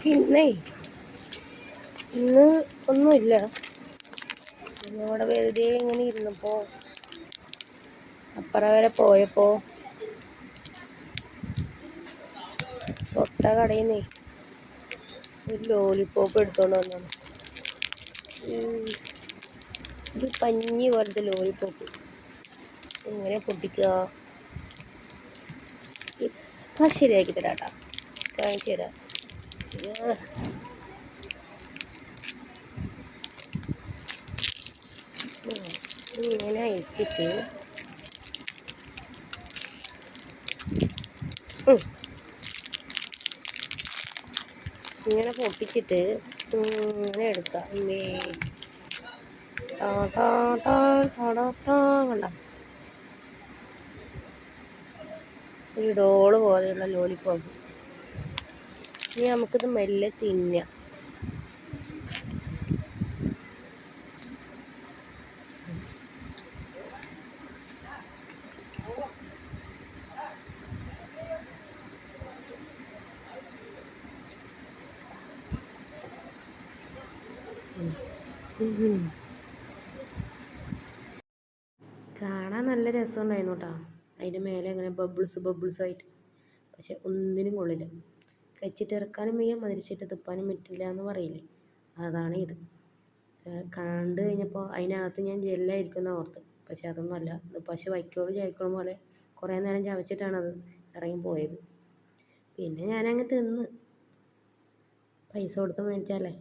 പിന്നെ ഇന്ന് ഒന്നുമില്ല. ഇവിടെ വെറുതെ ഇങ്ങനെ ഇരുന്നപ്പോൾ അപ്പുറം വരെ പോയപ്പോൾ തൊട്ട കടയിൽ നിന്നേ ഒരു ലോലിപ്പോപ്പ് എടുത്തോണ്ട് വന്നു. ഒരു പഞ്ഞി പോലത്തെ ലോലിപ്പോപ്പ് എങ്ങനെ പൊട്ടിക്കുക? ഇപ്പം ശരിയാക്കി തരാട്ടാ, കാണിച്ചു തരാം. ഇങ്ങനെ അയച്ചിട്ട് ഇങ്ങനെ പൊട്ടിച്ചിട്ട് ഇങ്ങനെ എടുക്കാം. കണ്ട ഒരു ഡോള് പോലെയുള്ള ലോലിപ്പോപ്പ്. ഇനി നമുക്കിത് മെല്ലെ തിന്നാം. കാണാൻ നല്ല രസമുണ്ടായിരുന്നു കേട്ടോ. അതിൻ്റെ മേലെ അങ്ങനെ ബബിൾസ് ആയിട്ട്. പക്ഷെ ഒന്നിനും കൊള്ളില്ല. കഴിച്ചിട്ട് ഇറക്കാനും വയ്യ, മതിരിച്ചിട്ട് തുപ്പാനും പറ്റില്ല എന്ന് പറയില്ലേ, അതാണ് ഇത്. കണ്ടു കഴിഞ്ഞപ്പോൾ അതിനകത്ത് ഞാൻ ജെല്ലായിരിക്കുന്ന ഓർത്ത്. പക്ഷെ അതൊന്നുമല്ല. ഇത് പശു വൈക്കോള് ചവയ്ക്കണ പോലെ കുറേ നേരം ചവച്ചിട്ടാണത് ഇറങ്ങി പോയത്. പിന്നെ ഞാനങ്ങ് തിന്ന്. പൈസ കൊടുത്ത് മേടിച്ചാലേ.